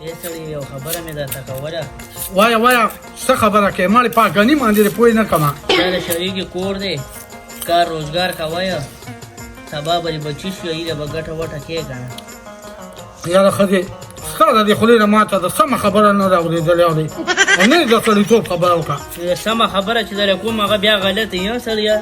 ای سړی یو خبره مې درته کوله. وایه څه خبره کوې؟ ما دې پاکګني باندې دې پوه نه کړمه. دا د شریکې کور دی، کار روزګار کوی، سبا به دې بچي شي، هیله به ګټه وټه کې که نه. یاره ښځې ستا د دې خولې نه ما ته د سمه خبره نه ده اورېدلې دی او نه یې د سړیتوب خبره وکړه. سمه خبره چې درې کوم هغه بیا غلطه یا سړیه.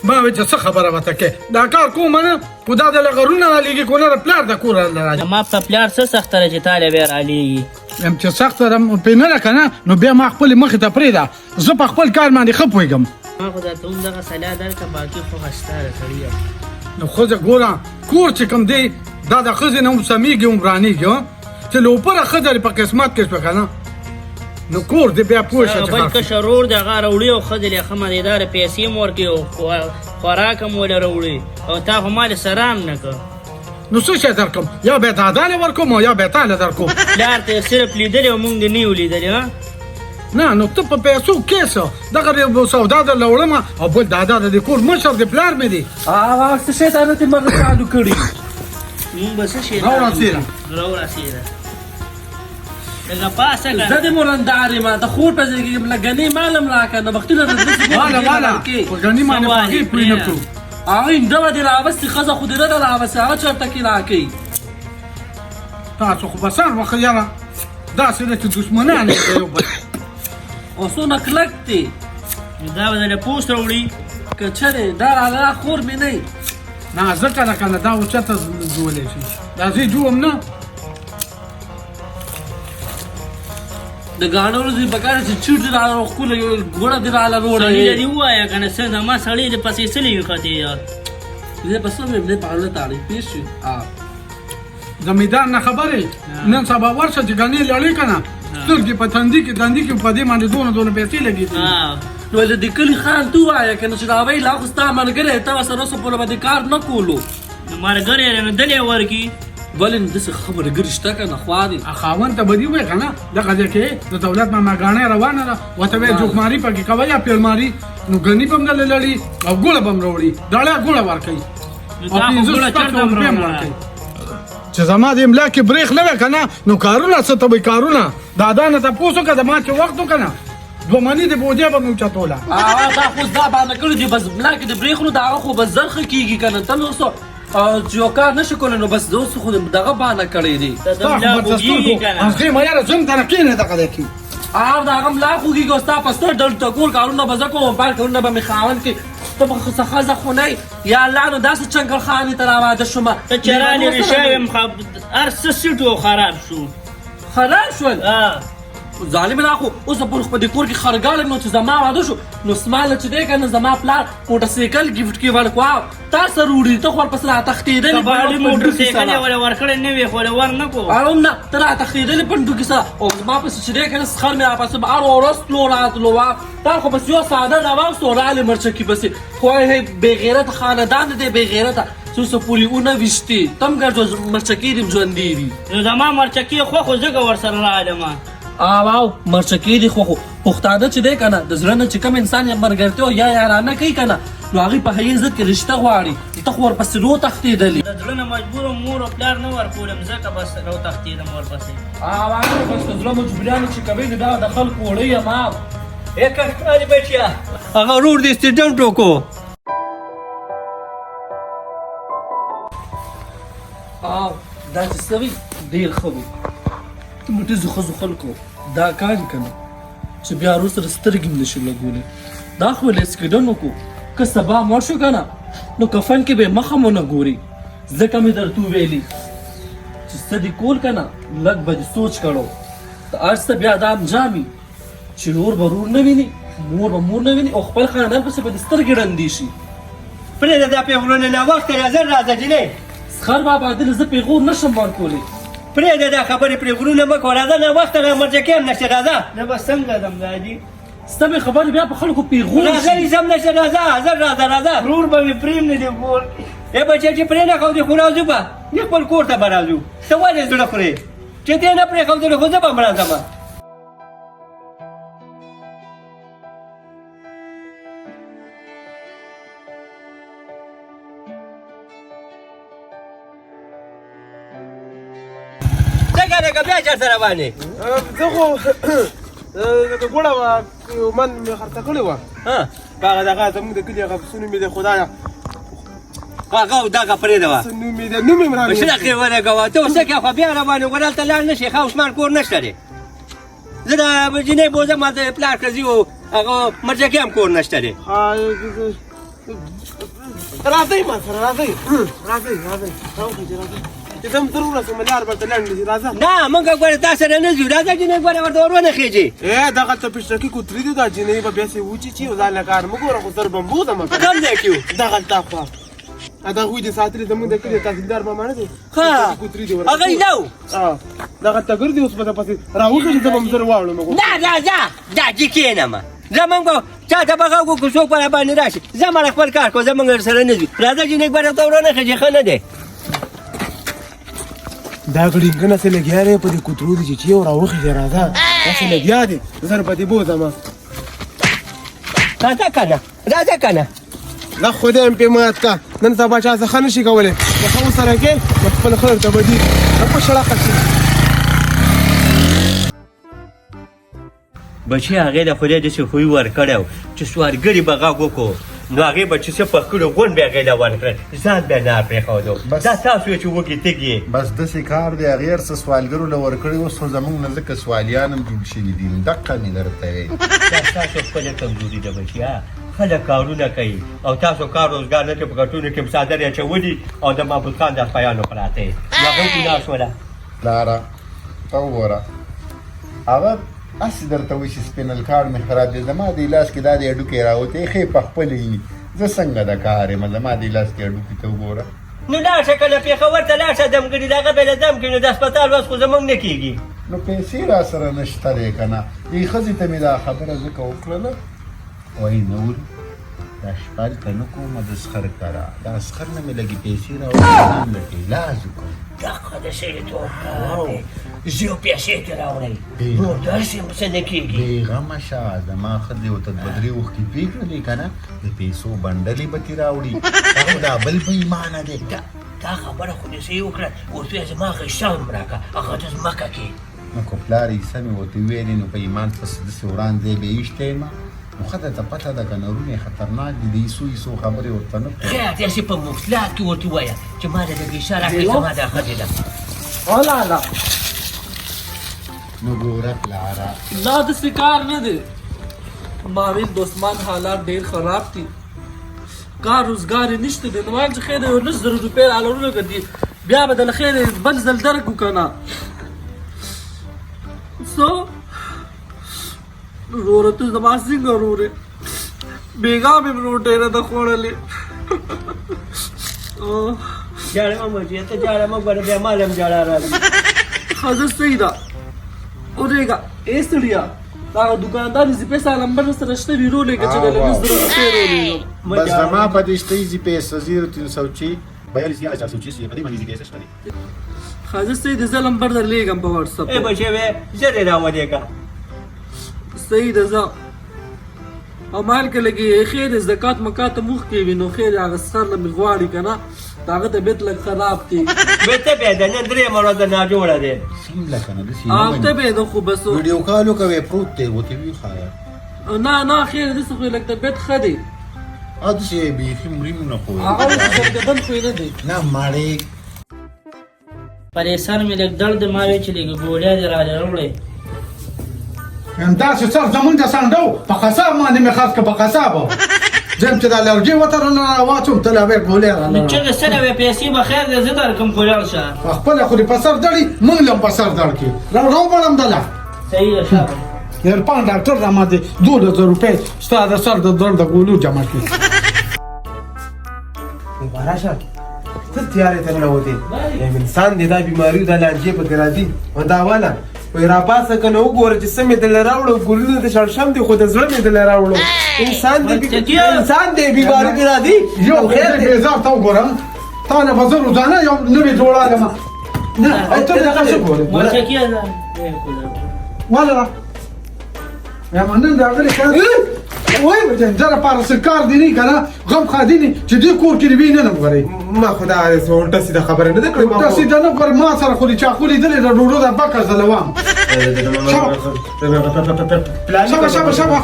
ما وایي چې څه خبره ورته کوې؟ دا کار کوم نه خو دا د غرونه رالیږي خو نه د پلار د کور راځي. زما په پلار څه سخته ده چې تاله بیا رالیږي. یم چې سخته ده پرې نه ده که نه نو بیا ما خپلې مخې ته پرېږده، زه په خپل کار باندې ښه پوهېږم. ما خو درته هم دغه صلاح درکړه، باقي خو ستا ده سړیه. نو ښځه ګوره کور چې کوم دی دا د ښځې نه هم سمیږي هم ورانېږي چې له اوپره ښځه دې په قسمت کې شوه که نه نو کور دې بیا پوه شه چې بل کشر ورور د هغه راوړي او ښځې یې ښه مدیداره پیسې م ورکوي او خوراک هم ولې راوړي او تا خو ما دې سره هم نه کړ. نو څه شی درکړم؟ یا به دادا له ورکوم او یا به تا له درکوم. پلار ته یې صرف لیدلې او موږ دې نه یو لیدلې. نه نو ته په پیسو کیسه دغه سودا درله وړمه او بل دادا د دې کور مشر د پلار مې دی. هغه څه شیطانت یې مغز چالو کړي. مونږ به څه شي راورسېده لږه پاسه که زه دې مرندار یم د خور په ځای کې ګنې مال هم راکړه نو بختونه واله په ګنې باندې باغې پوه نه کړو. هغه ډوه دې راوستې ښځه خو دې نه ده راوستې هغه چېرته کې راکوي. تاسو خو به سر وخه یاره داسې ده چې دښمنان یې د یو بل او څونه کلک دی. دا به دله پوست راوړي که چېرې دا راله خور مې نه وي نه زه کله کله دا اوچته جوړلی شي دا زه یې جوړم نه. د ګاڼو دې پکار چې چیټ دې راله ښکله ګوړه دې راله روړه سړي دې ووایه که نه څه زما سړی دې پسې څه نه وي ختې یار. دې په څه مې په اړه تاړې پېښ شي. زمیندار نه خبرې نن سبا ورشه چې ګنې لړې که نه سترګې په تندي کې په دې باندې دونه پیسې لګېدلي. نو د کلي خان ته ووایه که نه چې دا وایي لا خو ستا ملګری ته به سره اوسه پوره به دې کار نه کولو. نو ملګری یې نه دلې ورکي ولې نو داسې ښه ملګري شته که نه خوا دي. خاوند ته به دې ووایې که نه دغه ځای کې د دولت ماماګاڼۍ روانه ده ورته وایې جوکماري پکې کوه یا پیلماري نو ګني به هم دلې لړي او ګوړه به هم راوړي ډاړه ګوړه ورکوي او 15 روپۍ هم ورکوي. چې زما د املا کې بریښ نه وی که نه نو کارونه څه ته وایي کارونه دادا نه تپوس وکړه د ما چې وخت وکړه نه 2 مني د بوجۍ به مې اوچتوله. دا خو دا باندې کړي دي بس ملا کې د بریښ نو د هغه خو بس زر ښه کېږي که نه ته نو څه چې یو کار نه شي کولی نو بس اوس خو دغه بانه کړی دی. ما یاره زم ته نه کښېنې دغه دی کې د هغه ملا خوږېږي او ستا په ستر ډول ټکور کارونه به زه کوم موبایل کارونه به مې خاوند کې ته به څه ښځه خو نه یا الله نو داسې چنګل خانې ته راواده شومه ته چې رانې رېښه یم هر څه سیټ و خراب شو. خراب شول ظالم نه خو اوس په دې کور کې خرګاړم نو چې زما واده شو نو سماله چې دی که نه زما پلار موټرسایکل ګفټ کې ورکړو تا سره وړي ته خو ورپسې راتښتېدلې موټرسایکل یې ولې ورکړی نه وي خو ولې ور نه کړو هم نه ته راتښتېدلې پنډوکي سره او زما پسې چې دی که نه سخر مې راپسې به هر ورځ تلو راتلو تا خو بس یو ساده راواستو رالې مرچکي پسې خو بېغیرته خاندان دی بېغیرته څو پورې اونه ویشتې تم ګرځو مرچکي دې ژوندي دي. نو زما مرچکي خوښ و ځکه ورسره راغلم. او مرچکي دي خو پښتانه چې دی که نه د زړه نه چې کوم انسان یې ملګرتیا یا یارانه کوي که نه نو هغې په هغې ضد کې رشته غواړي ته خو ورپسې روتښتېدلې. د زړه نه مجبور وم مور او پلار نه ورکولم ځکه بس روتښتېدم ورپسې. بس د زړه مجبوریانې چې کوي نو دا د خلکو وړی یم کښتمالي بچیا هغه ورور دې اکسیډنټ وکړو. دا چې څه وي ډېر ښه وي د مټیزو ښځو خلکو دا کار که نه چې بیا وروسته سترګې هم نشي لګولی دا خو ولې اکسیډنټ وکړو که سبا مړ شو که نه نو کفن کې به یې مخه مو نه ګوري ځکه مې درته وویلي چې څه دې کول که نه لږ به دې سوچ کړو د هر څه بیا دا انجام وي چې ورور به ورور نه ویني مور به مور نه ویني او خپل خاندان پسې به دې سترګې ړندې شي. پرېږده دا پیغورونه ناوخته راځه راځه جینۍ سخر بابا دلې زه پیغور نشم ورکولی. پرېږده دا خبرې پرېغورونه مه کوه راځه ناوخته مرچکي هم نشته راځه. زه به څنګه ځم دادي ستا مې خبرې بیا په خلکو پیغور راځه ایزم نشته راځه راځه ورور به مې پرېږدي کور ای بچی چې پرې نه ښودې خو راځو به دې خپل کور ته به راځو ته ولې زړه خورې چې دې نه پرېښودلې خو زه به هم راځمه. بیا چېرته روان یې زه خو د ګوړه من مې خرڅه کړې وه هغه دغه زموږ د کلي هغه پسونه مې د خدایه هغه دغه پرېږده وه نوم یې م شلقې ولګوه ته اوس څه کوې خو بیا روان یې هلته لاړ نه شي ښه عثمان کور نشته دی زه د جینۍ بوزم هلته پلار ښځي و هغه مرجکې هم کور نشته دی راځئ ما سره راځئ چې زه هم تر ورسېږم لار به ورته لنډ شي راځه نه موږ ګوره تا سره نه ځو راځه جینۍ ګوره ورته ور ونه خېجې دغلته پېشرکي کوتري دي دا جینۍ به بیا سې وچیچي او ځان له کار مه ګوره خو سر بمبو ده مګر کوم ځای کې و دغلته خوا دا هغوی دې ساتلي زموږ د کلي تحصیلدار ماما نه دی کوتري دي هغه یې نه و دغلته ګرځي اوس به پسې راوخېږي زه به هم زر واوړم نه راځه دا دې کښېنمه زمونږ چا ته به غږ وکړو څوک به راباندې راشي زه مړه خپل کار کوم زمونږ سره نه ځي راځه جینۍ ګوره ورته ور ونه خېجې ښه نه دی دا ګړینګنه سې لګیا دی په دې کوترو دي چې یو راوخېږي راځه داسې لګیا دی زه به دې بوځم راځه که نه راځه که نه دا خدای مې پې مات کا نن سبا چا څه ښه نه شي کولی د ښه ورسره کې نو خپل خیر ته به ځي په شړقه شي بچي هغې د خدای داسې خوی ورکړی و چې سوارګري به غږ وکړو نو هغې به چې څه په کړو غون به هغې له ورکړل ځان به یې نه پرېښودو دا تاسو یې چې وږي تږي بس داسې کار دی هغې هر څه سوالګرو له ورکړي اوس خو زموږ نه ځکه سوالیان هم جوړ شوي دي دقه مې درته وایي دا ستاسو خپله کمزوري ده بچیا خلک کارونه کوي او تاسو کار روزګار نه کوي په ګټونو کې هم څادر یې اچولي او د محمود خان د خپیانو پراته یې نو هغوی ګناه شوله لاره ته وګوره هغه هسې درته وایي چې سپینل کارډ مې خراب دی زما دې لاس کې دا د هډوکې راوتی ښې په خپله وي زه څنګه د کار یم زما دې لاس کې هډوکي ته وګوره نو لاړ شه که نه پېښور ته لاړ شه دمګړي د هغه به یې له دم کړي نو د هسپتال وس خو زموږ نه کېږي نو پیسې را سره نشته دی که نه دې ښځې ته مې دا خبره ځکه وکړله وایي نور دا شپه هلته نه کوم د سخر کره دا سخر نه مې لږې پیسې راوړي هم لکه علاج وکړم دغه د سړیتوب کار دی زه یو پیسې ترې راوړئ نور داسې هم څه نه کېږي بېغمه شه زما ښځې ورته دوه درې اوښکې پرې کړلې که نه د پیسو بنډلې به ترې راوړي هغه دا بل به ایمانه دی دا خبره خو دې صحیح وکړه ورته ویې زما حصه هم راکړه هغه د ځمکه کې نو که پلار عیسه مې ورته ویلې نو په ایمان پسې داسې وران ځای به یې ایښتی یم نو ښه درته پته ده که نرونه خطرناک دي د عیسو خبرې ورته نه کوي خیر داسې په مفصلات کې ورته ووایه چې ما د لږ عیشه راکړې زما دا ښځې ده ولاله نو ګوره پلاره دا داسې کار نه دی ماوین دوستمان حالات ډېر خراب دي کار روزګار یې نشته دی نو وایم چې خیر یو 19,000 روپۍ رالرونه کړي بیا به د خیر بل ځل درکړو که نه څه وروره ته زما څنګه وروره بېګا مې روټۍ نه ده خوړلې جاړه مه بچیه ته جاړه مه ګوره بیا مال هم جاړه راځي ښځه صحیح ده اورېږه ای سړیه دا هغه دوکاندار زی پیسې نمبر سره شته وي رولېږه چې د 19,000 روپۍ رولېږم بس زما په دې شته ایزي پیسه 0340 42 په دې باندې پیسې شته ښځه صحیح ده زه نمبر درلېږم په واتساپ ای بچی وې ژر یې راولېږه صحیح ده ځه او مال کې لګي خیر زکات مکات مخ کې وي نو خیر هغه سر له مې غواړي که نه د هغه طبیعت لږ خراب دی بېته بیا ده نن درېیمه ورځ ده ناجوړه دی سیمله که نه داسې هفته به ده خو بس ویډیو کال وکوې پروت دی ورته وي ښایه نه خیر داسې خو یې لږ طبیعت ښه دی داسې بیخي مریم نه خو هغه اوس ګرځېدل خو یې نه دی نه ماړې پرې سر مې لږ درد دی ما ویل چې لږ ګولیا دې راله راوړئ همداسې سر زمونږ د سنډو په قصاب باندې مې خرڅ کړه په قصابو زم چې د الرجي وترنه راواچوم ته لا بیا ګولیا نو چېرې سره وې پیسې به خیر دی زه درکړم خو لاړ شه خپله خو دې په سر دړي موږ له په سر دړ کړي راوړم دله صحیح ده ښه عرفان ډاکټر را باندې 2,000 روپۍ ستا د سر د درد د ګولو جمع کړي راشه ته تیارې ته ننوتې یم انسان دی دا بیماري دا لانجې پکې راځي و دا واله وایي راپاسه که نه وګوره چې څه مې دله راوړو ګلونه د شړشم دي خو د زړه مې دله انسان دی بیماري کې راځي یو خیر بیزار ته وګورم تا نه به زه روزانه یو نوې جوړالم نه او ته دغه څه ګورې مرچکیه ده واله یا مننه د هغه وای وجه زره پارس کار دی نه کنه غم خادي نه چې دې کور کې دی نه غوري ما خدا سه الټه سیده خبره نه ده کړې ما تاسو دا نه غور ما سره خو دې چا خو لیدلې د ډوډو د بکر زلوام پلان شابه شابه شابه